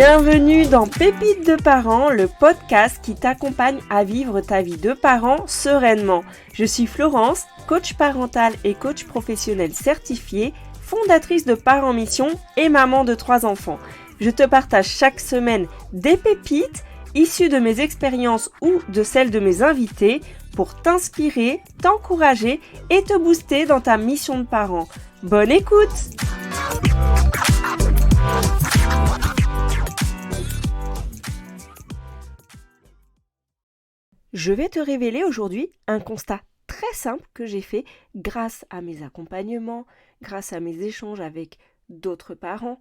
Bienvenue dans Pépites de parents, le podcast qui t'accompagne à vivre ta vie de parent sereinement. Je suis Florence, coach parental et coach professionnel certifié, fondatrice de Parents Mission et maman de 3 enfants. Je te partage chaque semaine des pépites issues de mes expériences ou de celles de mes invités pour t'inspirer, t'encourager et te booster dans ta mission de parent. Bonne écoute! Je vais te révéler aujourd'hui un constat très simple que j'ai fait grâce à mes accompagnements, grâce à mes échanges avec d'autres parents.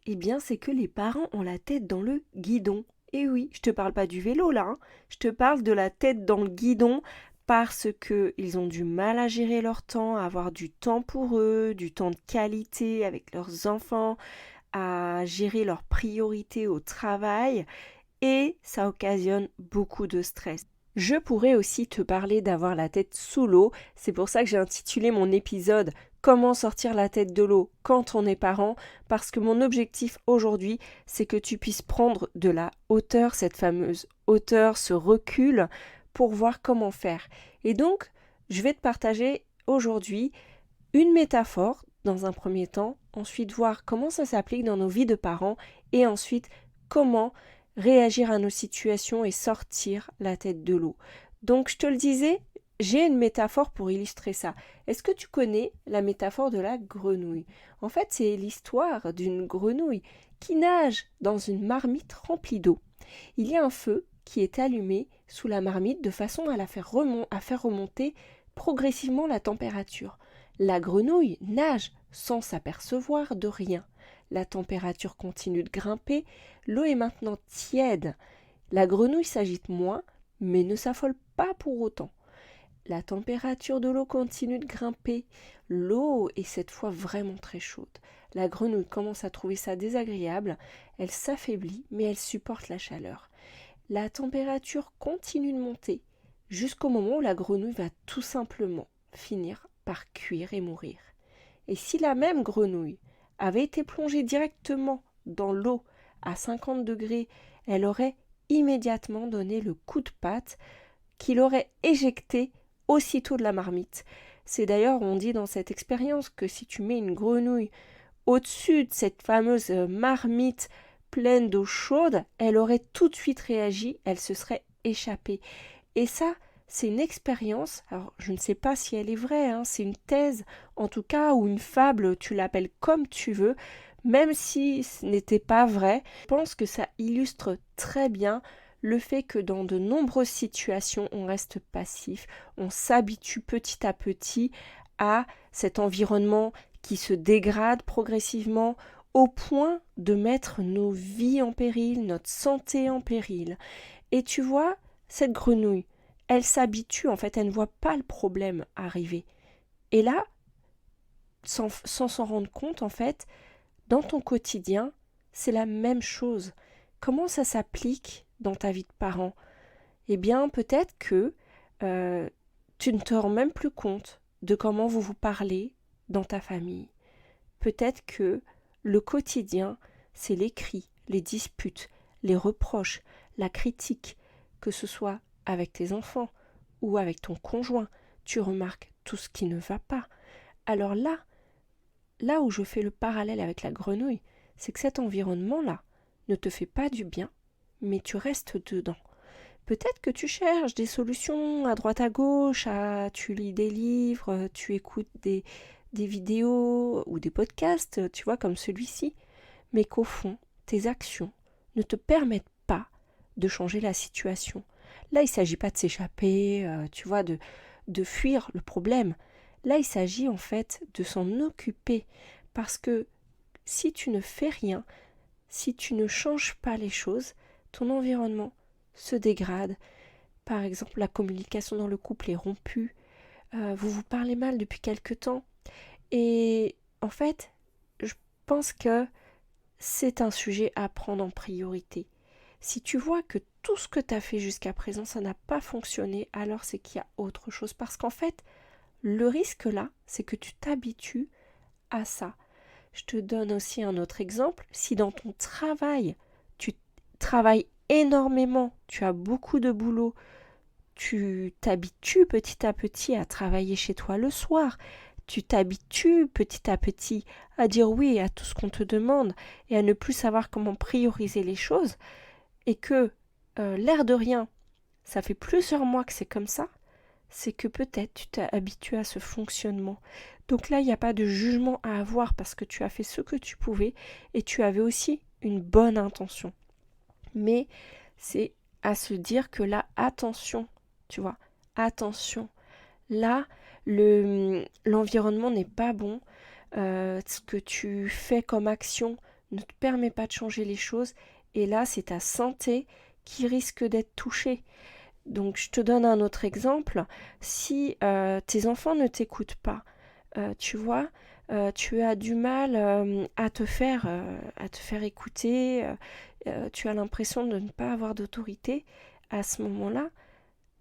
Eh bien, c'est que les parents ont la tête dans le guidon. Et oui, je te parle pas du vélo là, je te parle de la tête dans le guidon parce qu'ils ont du mal à gérer leur temps, à avoir du temps pour eux, du temps de qualité avec leurs enfants, à gérer leurs priorités au travail. Et ça occasionne beaucoup de stress. Je pourrais aussi te parler d'avoir la tête sous l'eau, c'est pour ça que j'ai intitulé mon épisode « Comment sortir la tête de l'eau quand on est parent ?» parce que mon objectif aujourd'hui, c'est que tu puisses prendre de la hauteur, cette fameuse hauteur, ce recul, pour voir comment faire. Et donc, je vais te partager aujourd'hui une métaphore dans un premier temps, ensuite voir comment ça s'applique dans nos vies de parents et ensuite comment réagir à nos situations et sortir la tête de l'eau. Donc je te le disais, j'ai une métaphore pour illustrer ça. Est-ce que tu connais la métaphore de la grenouille ? En fait, c'est l'histoire d'une grenouille qui nage dans une marmite remplie d'eau. Il y a un feu qui est allumé sous la marmite de façon à faire remonter progressivement la température. La grenouille nage sans s'apercevoir de rien. La température continue de grimper, l'eau est maintenant tiède. La grenouille s'agite moins, mais ne s'affole pas pour autant. La température de l'eau continue de grimper, l'eau est cette fois vraiment très chaude. La grenouille commence à trouver ça désagréable, elle s'affaiblit, mais elle supporte la chaleur. La température continue de monter, jusqu'au moment où la grenouille va tout simplement finir par cuire et mourir. Et si la même grenouille avait été plongée directement dans l'eau à 50 degrés, elle aurait immédiatement donné le coup de patte qui l'aurait éjectée aussitôt de la marmite. C'est d'ailleurs, on dit dans cette expérience que si tu mets une grenouille au-dessus de cette fameuse marmite pleine d'eau chaude, elle aurait tout de suite réagi, elle se serait échappée. Et ça, c'est une expérience, alors je ne sais pas si elle est vraie, c'est une thèse en tout cas, ou une fable, tu l'appelles comme tu veux, même si ce n'était pas vrai, je pense que ça illustre très bien le fait que dans de nombreuses situations, on reste passif, on s'habitue petit à petit à cet environnement qui se dégrade progressivement au point de mettre nos vies en péril, notre santé en péril. Et tu vois, cette grenouille, elle s'habitue, en fait, elle ne voit pas le problème arriver. Et là, sans s'en rendre compte, en fait, dans ton quotidien, c'est la même chose. Comment ça s'applique dans ta vie de parent ? Eh bien, peut-être que tu ne te rends même plus compte de comment vous vous parlez dans ta famille. Peut-être que le quotidien, c'est les cris, les disputes, les reproches, la critique, que ce soit avec tes enfants ou avec ton conjoint, tu remarques tout ce qui ne va pas. Alors là où je fais le parallèle avec la grenouille, c'est que cet environnement-là ne te fait pas du bien, mais tu restes dedans. Peut-être que tu cherches des solutions à droite à gauche, tu lis des livres, tu écoutes des vidéos ou des podcasts, tu vois, comme celui-ci, mais qu'au fond, tes actions ne te permettent pas de changer la situation. Là, il ne s'agit pas de s'échapper, tu vois, de fuir le problème. Là, il s'agit en fait de s'en occuper. Parce que si tu ne fais rien, si tu ne changes pas les choses, ton environnement se dégrade. Par exemple, la communication dans le couple est rompue. Vous vous parlez mal depuis quelque temps. Et en fait, je pense que c'est un sujet à prendre en priorité. Si tu vois que tout ce que tu as fait jusqu'à présent, ça n'a pas fonctionné, alors c'est qu'il y a autre chose. Parce qu'en fait, le risque là, c'est que tu t'habitues à ça. Je te donne aussi un autre exemple. Si dans ton travail, travailles énormément, tu as beaucoup de boulot, tu t'habitues petit à petit à travailler chez toi le soir, tu t'habitues petit à petit à dire oui à tout ce qu'on te demande et à ne plus savoir comment prioriser les choses, et que l'air de rien, ça fait plusieurs mois que c'est comme ça, c'est que peut-être tu t'es habitué à ce fonctionnement. Donc là, il n'y a pas de jugement à avoir parce que tu as fait ce que tu pouvais et tu avais aussi une bonne intention. Mais c'est à se dire que là, attention, tu vois, attention. Là, l'environnement n'est pas bon. Ce que tu fais comme action ne te permet pas de changer les choses. Et là, c'est ta santé qui risque d'être touchée. Donc, je te donne un autre exemple. Si tes enfants ne t'écoutent pas, tu vois, tu as du mal à te faire écouter, tu as l'impression de ne pas avoir d'autorité, à ce moment-là,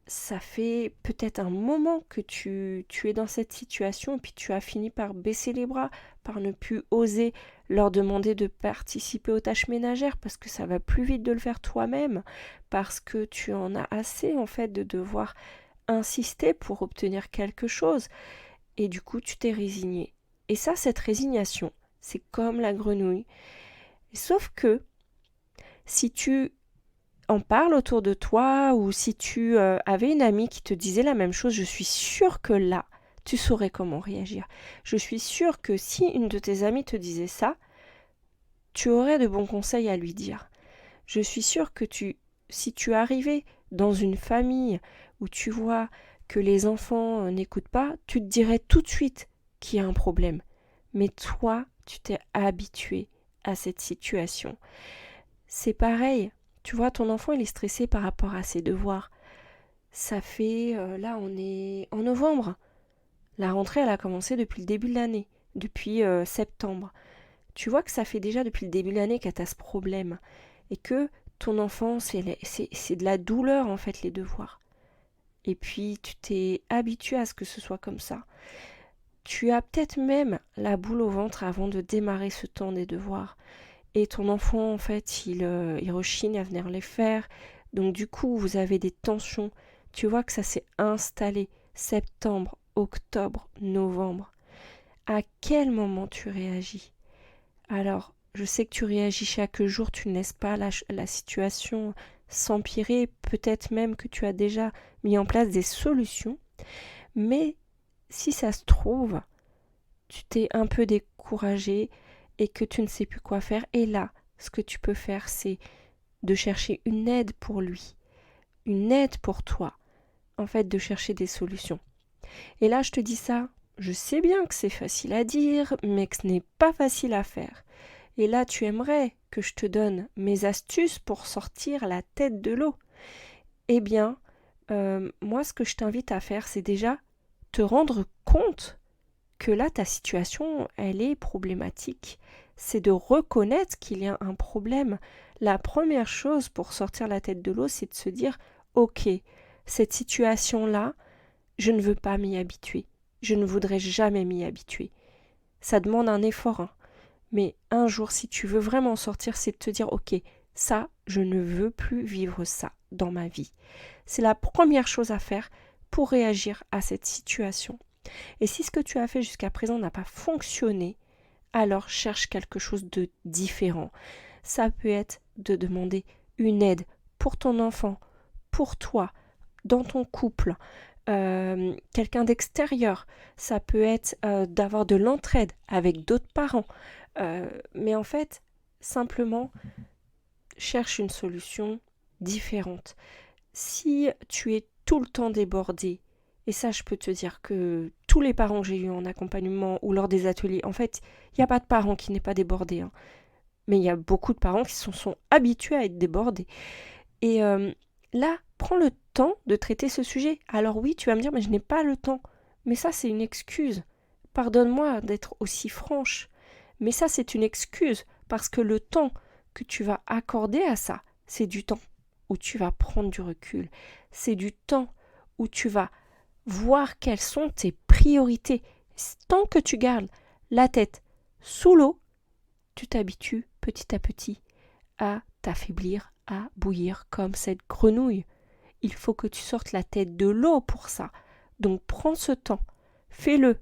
ça fait peut-être un moment que tu es dans cette situation et puis tu as fini par baisser les bras, par ne plus oser leur demander de participer aux tâches ménagères parce que ça va plus vite de le faire toi-même, parce que tu en as assez en fait de devoir insister pour obtenir quelque chose et du coup tu t'es résigné. Et ça, cette résignation, c'est comme la grenouille. Sauf que si tu en parles autour de toi ou si tu avais une amie qui te disait la même chose, je suis sûre que là, tu saurais comment réagir. Je suis sûre que si une de tes amies te disait ça, tu aurais de bons conseils à lui dire. Je suis sûre que si tu arrivais dans une famille où tu vois que les enfants n'écoutent pas, tu te dirais tout de suite qu'il y a un problème. Mais toi, tu t'es habitué à cette situation. C'est pareil. Tu vois, ton enfant, il est stressé par rapport à ses devoirs. Ça fait, là, on est en novembre. La rentrée, elle a commencé depuis le début de l'année, depuis septembre. Tu vois que ça fait déjà depuis le début de l'année qu'elle a ce problème. Et que ton enfant, c'est de la douleur, en fait, les devoirs. Et puis, tu t'es habitué à ce que ce soit comme ça. Tu as peut-être même la boule au ventre avant de démarrer ce temps des devoirs. Et ton enfant, en fait, il rechigne à venir les faire. Donc du coup, vous avez des tensions. Tu vois que ça s'est installé. Septembre, octobre, novembre. À quel moment tu réagis? Alors, je sais que tu réagis chaque jour, tu ne laisses pas la situation s'empirer. Peut-être même que tu as déjà mis en place des solutions. Mais si ça se trouve, tu t'es un peu découragé et que tu ne sais plus quoi faire. Et là, ce que tu peux faire, c'est de chercher une aide pour lui, une aide pour toi, en fait, de chercher des solutions. Et là, je te dis ça, je sais bien que c'est facile à dire, mais que ce n'est pas facile à faire. Et là, tu aimerais que je te donne mes astuces pour sortir la tête de l'eau. Eh bien, moi, ce que je t'invite à faire, c'est déjà te rendre compte que là, ta situation, elle est problématique. C'est de reconnaître qu'il y a un problème. La première chose pour sortir la tête de l'eau, c'est de se dire « Ok, cette situation-là, je ne veux pas m'y habituer. Je ne voudrais jamais m'y habituer. » Ça demande un effort, hein. Mais un jour, si tu veux vraiment sortir, c'est de te dire « Ok, ça, je ne veux plus vivre ça dans ma vie. » C'est la première chose à faire pour réagir à cette situation. Et si ce que tu as fait jusqu'à présent n'a pas fonctionné, alors cherche quelque chose de différent. Ça peut être de demander une aide pour ton enfant, pour toi, dans ton couple, quelqu'un d'extérieur. Ça peut être d'avoir de l'entraide avec d'autres parents. Mais en fait, simplement, cherche une solution différente. Si tu es tout le temps débordé, et ça je peux te dire que tous les parents que j'ai eus en accompagnement ou lors des ateliers, en fait, il n'y a pas de parent qui n'est pas débordé, hein. Mais il y a beaucoup de parents qui sont habitués à être débordés. Et là, prends le temps de traiter ce sujet. Alors oui, tu vas me dire, mais je n'ai pas le temps. Mais ça, c'est une excuse. Pardonne-moi d'être aussi franche. Mais ça, c'est une excuse parce que le temps que tu vas accorder à ça, c'est du temps où tu vas prendre du recul. C'est du temps où tu vas voir quelles sont tes priorités. Tant que tu gardes la tête sous l'eau, tu t'habitues petit à petit à t'affaiblir, à bouillir comme cette grenouille. Il faut que tu sortes la tête de l'eau pour ça. Donc prends ce temps. Fais-le.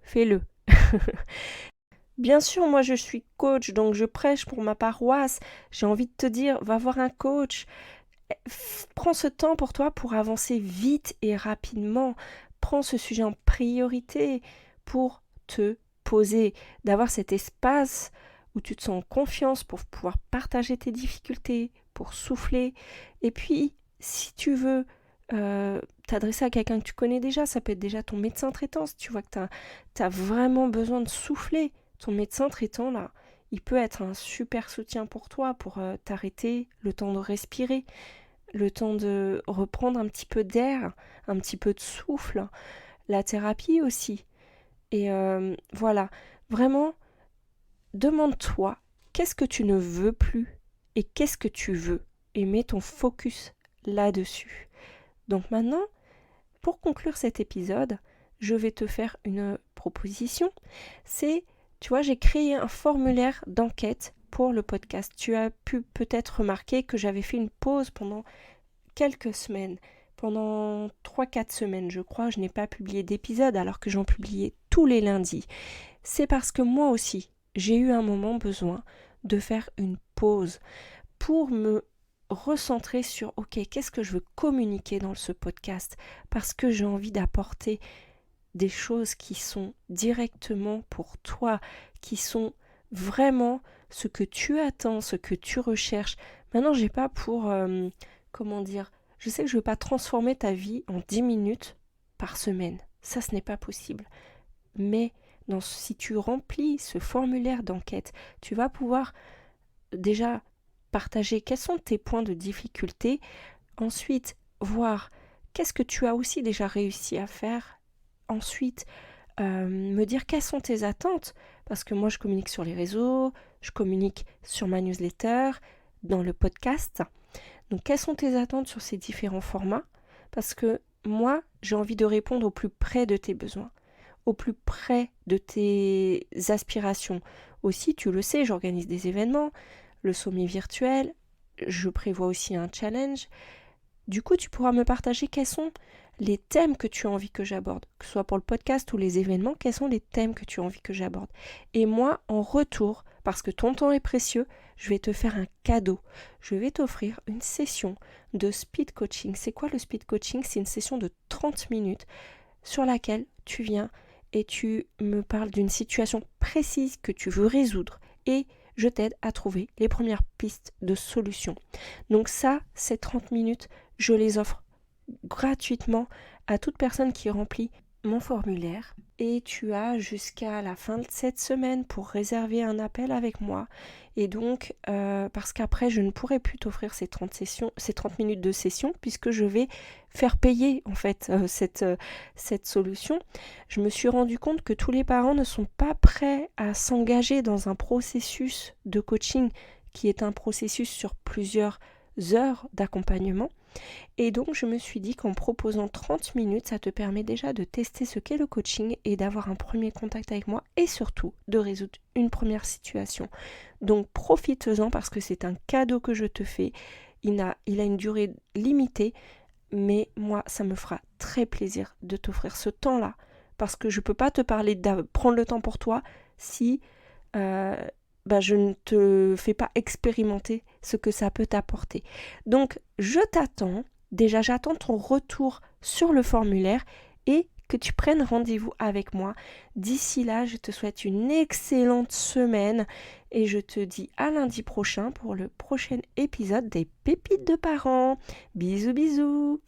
Bien sûr, moi je suis coach, donc je prêche pour ma paroisse. J'ai envie de te dire, va voir un coach. Prends ce temps pour toi pour avancer vite et rapidement. Prends ce sujet en priorité pour te poser, d'avoir cet espace où tu te sens en confiance pour pouvoir partager tes difficultés, pour souffler. Et puis, si tu veux t'adresser à quelqu'un que tu connais déjà, ça peut être déjà ton médecin traitant. Si tu vois que tu as vraiment besoin de souffler, ton médecin traitant, là, il peut être un super soutien pour toi, pour t'arrêter, le temps de respirer, le temps de reprendre un petit peu d'air, un petit peu de souffle. La thérapie aussi. Et voilà, vraiment, demande-toi qu'est-ce que tu ne veux plus et qu'est-ce que tu veux. Et mets ton focus là-dessus. Donc maintenant, pour conclure cet épisode, je vais te faire une proposition. C'est, tu vois, j'ai créé un formulaire d'enquête pour le podcast. Tu as pu peut-être remarquer que j'avais fait une pause pendant quelques semaines. Pendant 3-4 semaines, je crois, je n'ai pas publié d'épisode alors que j'en publiais tous les lundis. C'est parce que moi aussi, j'ai eu un moment besoin de faire une pause pour me recentrer sur ok, qu'est-ce que je veux communiquer dans ce podcast, parce que j'ai envie d'apporter des choses qui sont directement pour toi, qui sont vraiment ce que tu attends, ce que tu recherches. Maintenant, j'ai pas pour je sais que je ne veux pas transformer ta vie en 10 minutes par semaine. Ça, ce n'est pas possible. Mais si tu remplis ce formulaire d'enquête, tu vas pouvoir déjà partager quels sont tes points de difficulté, ensuite voir qu'est-ce que tu as aussi déjà réussi à faire, ensuite me dire quelles sont tes attentes, parce que moi je communique sur les réseaux, je communique sur ma newsletter, dans le podcast. Donc quelles sont tes attentes sur ces différents formats, parce que moi j'ai envie de répondre au plus près de tes besoins, au plus près de tes aspirations. Aussi, tu le sais, j'organise des événements, le sommet virtuel, je prévois aussi un challenge. Du coup, tu pourras me partager quels sont les thèmes que tu as envie que j'aborde, que ce soit pour le podcast ou les événements, quels sont les thèmes que tu as envie que j'aborde. Et moi, en retour, parce que ton temps est précieux, je vais te faire un cadeau. Je vais t'offrir une session de speed coaching. C'est quoi le speed coaching ? C'est une session de 30 minutes sur laquelle tu viens et tu me parles d'une situation précise que tu veux résoudre et je t'aide à trouver les premières pistes de solutions. Donc ça, ces 30 minutes, je les offre gratuitement à toute personne qui remplit mon formulaire. Et tu as jusqu'à la fin de cette semaine pour réserver un appel avec moi. Et donc, parce qu'après, je ne pourrai plus t'offrir ces 30 minutes de session puisque je vais faire payer en fait cette solution. Je me suis rendu compte que tous les parents ne sont pas prêts à s'engager dans un processus de coaching qui est un processus sur plusieurs heures d'accompagnement. Et donc je me suis dit qu'en proposant 30 minutes, ça te permet déjà de tester ce qu'est le coaching et d'avoir un premier contact avec moi et surtout de résoudre une première situation. Donc profite-en parce que c'est un cadeau que je te fais. Il a une durée limitée, mais moi ça me fera très plaisir de t'offrir ce temps-là parce que je ne peux pas te parler de prendre le temps pour toi si je ne te fais pas expérimenter ce que ça peut t'apporter. Donc, je t'attends. Déjà, j'attends ton retour sur le formulaire et que tu prennes rendez-vous avec moi. D'ici là, je te souhaite une excellente semaine et je te dis à lundi prochain pour le prochain épisode des Pépites de parents. Bisous, bisous.